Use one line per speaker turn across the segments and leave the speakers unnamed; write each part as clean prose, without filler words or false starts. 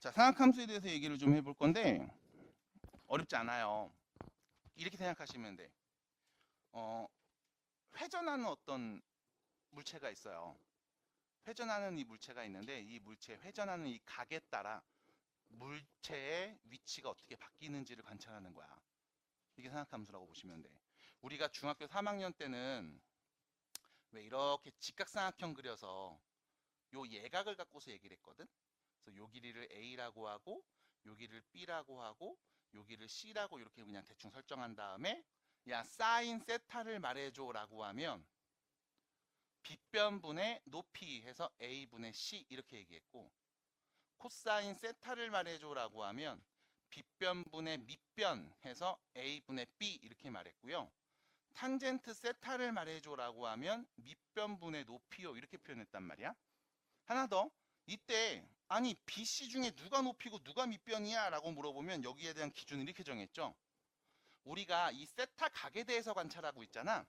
자, 상악함수에 대해서 얘기를 좀 해볼 건데 어렵지 않아요. 이렇게 생각하시면 돼. 어, 회전하는 어떤 물체가 있어요. 회전하는 이 물체가 있는데 이 물체 회전하는 이 각에 따라 물체의 위치가 어떻게 바뀌는지를 관찰하는 거야. 이게 상악함수라고 보시면 돼. 우리가 중학교 3학년 때는 왜 이렇게 직각삼각형 그려서 요 예각을 갖고서 얘기를 했거든. 그래서 요 길이를 A라고 하고 요 길이를 B라고 하고 요 길이를 C라고 이렇게 그냥 대충 설정한 다음에 야 사인 세타를 말해줘 라고 하면 빗변분의 높이 해서 A분의 C 이렇게 얘기했고, 코사인 세타를 말해줘 라고 하면 빗변분의 밑변 해서 A분의 B 이렇게 말했고요. 탄젠트 세타를 말해줘 라고 하면 밑변분의 높이요 이렇게 표현했단 말이야. 하나 더, 이때 아니 BC 중에 누가 높이고 누가 밑변이야 라고 물어보면 여기에 대한 기준을 이렇게 정했죠. 우리가 이 세타 각에 대해서 관찰하고 있잖아.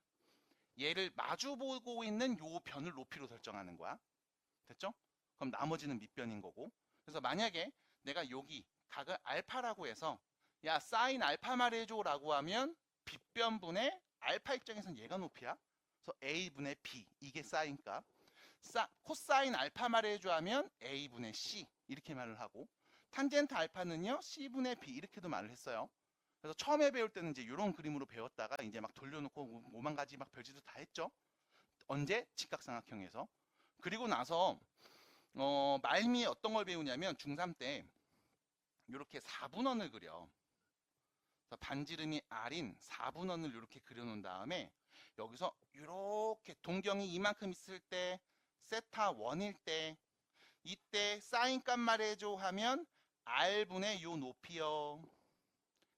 얘를 마주보고 있는 요 변을 높이로 설정하는 거야. 됐죠? 그럼 나머지는 밑변인 거고. 그래서 만약에 내가 여기 각을 알파라고 해서 야 사인 알파 말해줘 라고 하면 빗변분의 알파 입장에서는 얘가 높이야. 그래서 A분의 B 이게 사인 값. 코사인 알파 말해줘 하면 A분의 C 이렇게 말을 하고, 탄젠트 알파는요 C분의 B 이렇게도 말을 했어요. 그래서 처음에 배울 때는 이제 이런 그림으로 배웠다가 이제 막 돌려놓고 오만 가지 막 별짓을 다 했죠. 언제? 직각삼각형에서. 그리고 나서 말미에 어떤 걸 배우냐면 중3 때 이렇게 4분원을 그려. 그래서 반지름이 R인 4분원을 이렇게 그려놓은 다음에 여기서 이렇게 동경이 이만큼 있을 때 세타 1일 때 이때 사인 값 말해줘 하면 R분의 요 높이요.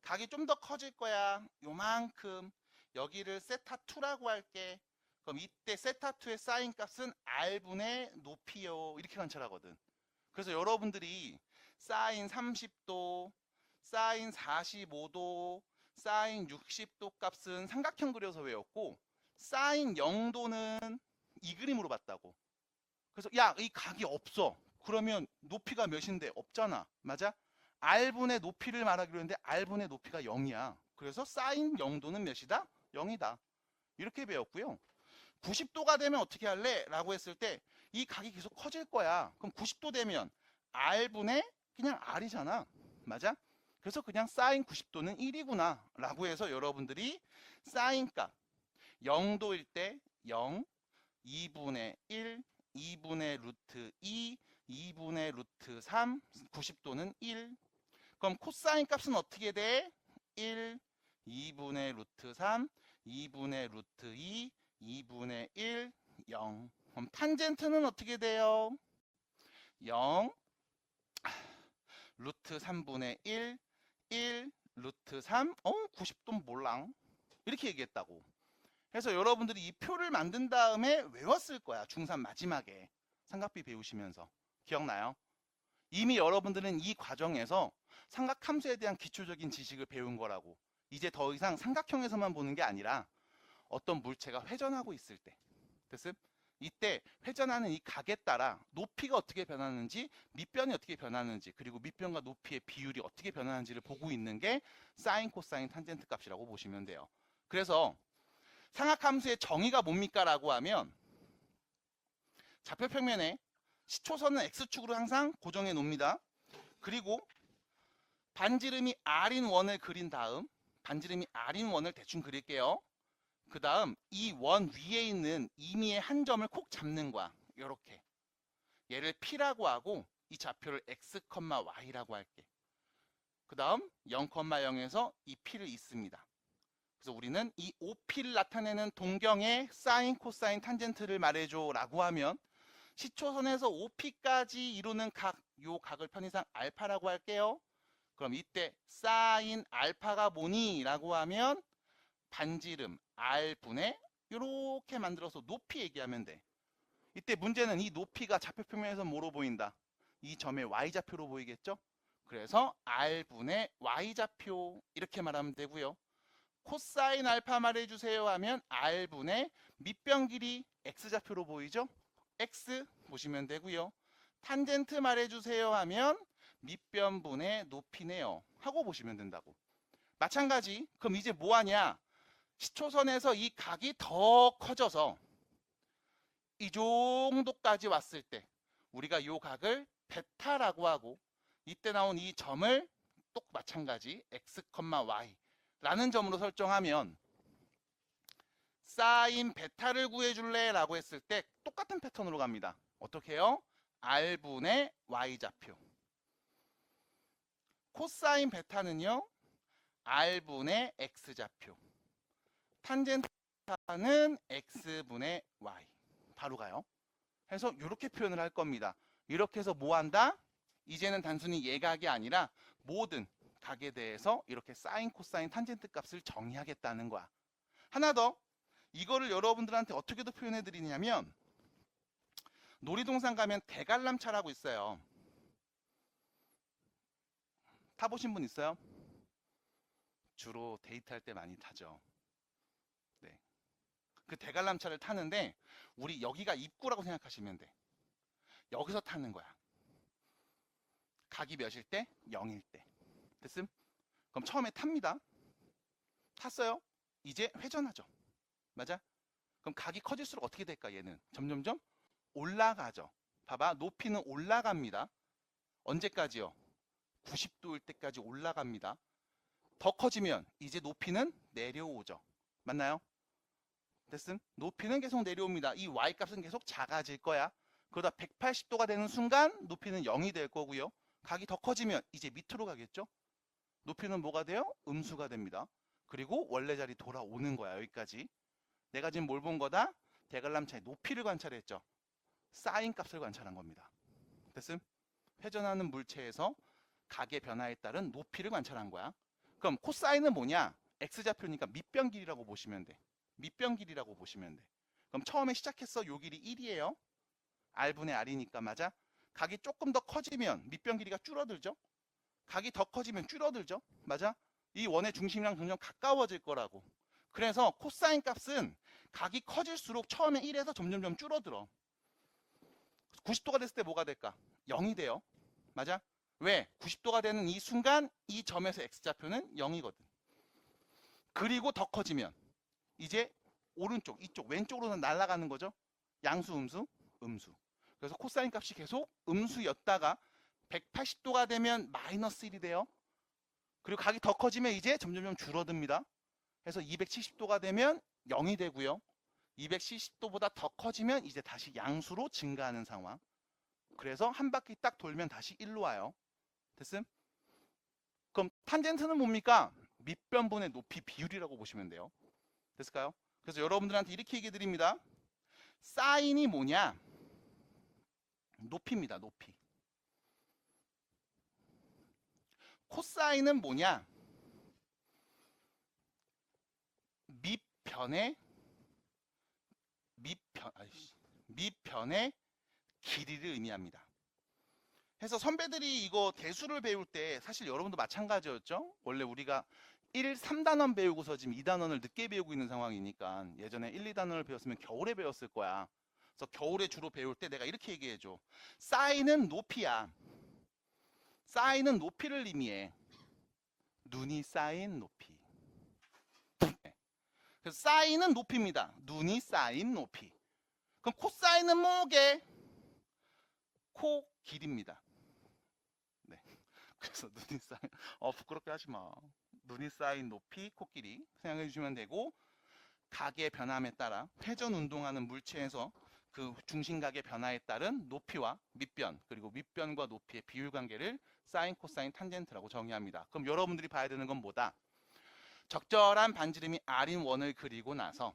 각이 좀 더 커질 거야. 요만큼. 여기를 세타2라고 할게. 그럼 이때 세타2의 사인 값은 R분의 높이요. 이렇게 관찰하거든. 그래서 여러분들이 사인 30도, 사인 45도, 사인 60도 값은 삼각형 그려서 외웠고, 사인 0도는 이 그림으로 봤다고. 그래서 야, 이 각이 없어. 그러면 높이가 몇인데? 없잖아. 맞아? R분의 높이를 말하기로 했는데 R분의 높이가 0이야. 그래서 사인 0도는 몇이다? 0이다. 이렇게 배웠고요. 90도가 되면 어떻게 할래? 라고 했을 때 이 각이 계속 커질 거야. 그럼 90도 되면 R분의 그냥 R이잖아. 맞아? 그래서 그냥 사인 90도는 1이구나 라고 해서 여러분들이 사인 값 0도일 때 0, 2분의 1, 2분의 루트 2, 2분의 루트 3, 90도는 1. 그럼 코사인 값은 어떻게 돼? 1, 2분의 루트 3, 2분의 루트 2, 2분의 1, 0. 그럼 탄젠트는 어떻게 돼요? 0, 루트 3분의 1, 1, 루트 3, 90도 몰랑. 이렇게 얘기했다고. 그래서 여러분들이 이 표를 만든 다음에 외웠을 거야. 중3 마지막에. 삼각비 배우시면서. 기억나요? 이미 여러분들은 이 과정에서 삼각함수에 대한 기초적인 지식을 배운 거라고. 이제 더 이상 삼각형에서만 보는 게 아니라 어떤 물체가 회전하고 있을 때. 됐음? 이때 회전하는 이 각에 따라 높이가 어떻게 변하는지, 밑변이 어떻게 변하는지, 그리고 밑변과 높이의 비율이 어떻게 변하는지를 보고 있는 게 사인, 코사인, 탄젠트 값이라고 보시면 돼요. 그래서 삼각함수의 정의가 뭡니까? 라고 하면 좌표평면에 시초선은 X축으로 항상 고정해 놓습니다. 그리고 반지름이 R인 원을 그린 다음, 반지름이 R인 원을 대충 그릴게요. 그 다음 이 원 위에 있는 임의의 한 점을 콕 잡는 거야. 이렇게. 얘를 P라고 하고 이 좌표를 X, Y라고 할게. 그 다음 0,0에서 이 P를 잇습니다. 그래서 우리는 이 OP를 나타내는 동경의 사인, 코사인, 탄젠트를 말해줘 라고 하면 시초선에서 OP까지 이루는 각, 요 각을 편의상 알파라고 할게요. 그럼 이때 사인 알파가 뭐니? 라고 하면 반지름 R분의 이렇게 만들어서 높이 얘기하면 돼. 이때 문제는 이 높이가 좌표평면에서 뭐로 보인다? 이 점의 Y좌표로 보이겠죠? 그래서 R분의 Y좌표 이렇게 말하면 되고요. 코사인 알파 말해주세요 하면 R분의 밑변 길이 X좌표로 보이죠? X 보시면 되고요. 탄젠트 말해주세요 하면 밑변분의 높이네요 하고 보시면 된다고. 마찬가지. 그럼 이제 뭐 하냐? 시초선에서 이 각이 더 커져서 이 정도까지 왔을 때 우리가 이 각을 베타라고 하고, 이때 나온 이 점을 또 마찬가지 x, y 라는 점으로 설정하면 사인 베타를 구해줄래? 라고 했을 때 똑같은 패턴으로 갑니다. 어떻게 해요? r분의 y좌표. 코사인 베타는요, r분의 x좌표. 탄젠트는 x분의 y. 바로 가요. 해서 이렇게 표현을 할 겁니다. 이렇게 해서 뭐 한다? 이제는 단순히 예각이 아니라 모든 각에 대해서 이렇게 사인, 코사인, 탄젠트 값을 정의하겠다는 거야. 하나 더. 이거를 여러분들한테 어떻게도 표현해 드리냐면, 놀이동산 가면 대관람차라고 있어요. 타보신 분 있어요? 주로 데이트할 때 많이 타죠. 네. 그 대관람차를 타는데 우리 여기가 입구라고 생각하시면 돼. 여기서 타는 거야. 각이 몇일 때? 0일 때. 됐음? 그럼 처음에 탑니다. 탔어요. 이제 회전하죠. 맞아? 그럼 각이 커질수록 어떻게 될까? 얘는 점점점 올라가죠. 봐봐. 높이는 올라갑니다. 언제까지요? 90도일 때까지 올라갑니다. 더 커지면 이제 높이는 내려오죠. 맞나요? 됐음? 높이는 계속 내려옵니다. 이 y값은 계속 작아질 거야. 그러다 180도가 되는 순간 높이는 0이 될 거고요. 각이 더 커지면 이제 밑으로 가겠죠? 높이는 뭐가 돼요? 음수가 됩니다. 그리고 원래 자리 돌아오는 거야. 여기까지. 내가 지금 뭘 본 거다? 대관람차의 높이를 관찰했죠. 사인 값을 관찰한 겁니다. 됐음? 회전하는 물체에서 각의 변화에 따른 높이를 관찰한 거야. 그럼 코사인은 뭐냐? x좌표니까 밑변 길이라고 보시면 돼. 밑변 길이라고 보시면 돼. 그럼 처음에 시작했어. 요 길이 1이에요. r분의 r이니까 맞아? 각이 조금 더 커지면 밑변 길이가 줄어들죠? 각이 더 커지면 줄어들죠? 맞아? 이 원의 중심이랑 점점 가까워질 거라고. 그래서 코사인 값은 각이 커질수록 처음에 1에서 점점점 줄어들어. 90도가 됐을 때 뭐가 될까? 0이 돼요. 맞아? 왜? 90도가 되는 이 순간 이 점에서 x좌표는 0이거든. 그리고 더 커지면 이제 오른쪽, 이쪽, 왼쪽으로는 날아가는 거죠. 양수, 음수, 음수. 그래서 코사인 값이 계속 음수였다가 180도가 되면 마이너스 1이 돼요. 그리고 각이 더 커지면 이제 점점점 줄어듭니다. 그래서 270도가 되면 0이 되고요. 270도보다 더 커지면 이제 다시 양수로 증가하는 상황. 그래서 한 바퀴 딱 돌면 다시 1로 와요. 됐음? 그럼 탄젠트는 뭡니까? 밑변분의 높이 비율이라고 보시면 돼요. 됐을까요? 그래서 여러분들한테 이렇게 얘기 드립니다. 사인이 뭐냐? 높이입니다. 높이. 코사인은 뭐냐? 밑변의 길이를 의미합니다. 해서 선배들이 이거 대수를 배울 때 사실 여러분도 마찬가지였죠? 원래 우리가 1, 3단원 배우고서 지금 2단원을 늦게 배우고 있는 상황이니까 예전에 1, 2단원을 배웠으면 겨울에 배웠을 거야. 그래서 겨울에 주로 배울 때 내가 이렇게 얘기해줘. 사인은 높이야. 사인은 높이를 의미해. 눈이 쌓인 높이. 그래서 사인은 높이입니다. 눈이 쌓인 높이. 그럼 코사인은 뭐게? 코 길입니다. 네. 그래서 눈이 쌓인, 부끄럽게 하지 마. 눈이 쌓인 높이, 코끼리 생각해 주시면 되고, 각의 변함에 따라 회전 운동하는 물체에서 그 중심각의 변화에 따른 높이와 밑변, 그리고 밑변과 높이의 비율 관계를 사인, 코사인, 탄젠트라고 정의합니다. 그럼 여러분들이 봐야 되는 건 뭐다? 적절한 반지름이 r인 원을 그리고 나서,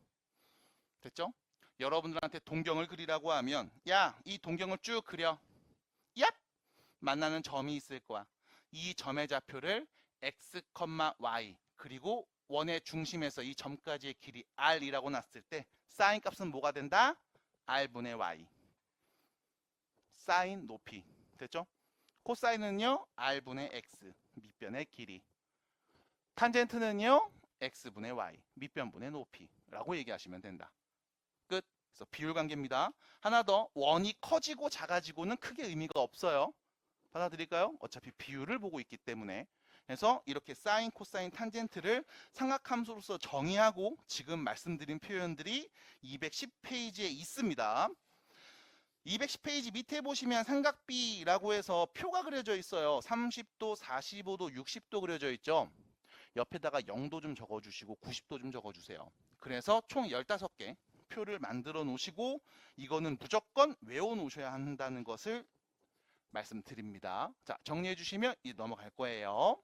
됐죠? 여러분들한테 동경을 그리라고 하면, 야, 이 동경을 쭉 그려. 얍! 만나는 점이 있을 거야. 이 점의 좌표를 x, y, 그리고 원의 중심에서 이 점까지의 길이 r이라고 놨을 때 사인 값은 뭐가 된다? r분의 y. 사인 높이. 됐죠? 코사인은요, r분의 x, 밑변의 길이. 탄젠트는요, x분의 y, 밑변분의 높이라고 얘기하시면 된다. 끝. 그래서 비율 관계입니다. 하나 더, 원이 커지고 작아지고는 크게 의미가 없어요. 받아들일까요? 어차피 비율을 보고 있기 때문에. 그래서 이렇게 사인, 코사인, 탄젠트를 삼각함수로서 정의하고 지금 말씀드린 표현들이 210페이지에 있습니다. 210페이지 밑에 보시면 삼각비라고 해서 표가 그려져 있어요. 30도, 45도, 60도 그려져 있죠. 옆에다가 0도 좀 적어주시고 90도 좀 적어주세요. 그래서 총 15개 표를 만들어 놓으시고 이거는 무조건 외워 놓으셔야 한다는 것을 말씀드립니다. 자, 정리해 주시면 이제 넘어갈 거예요.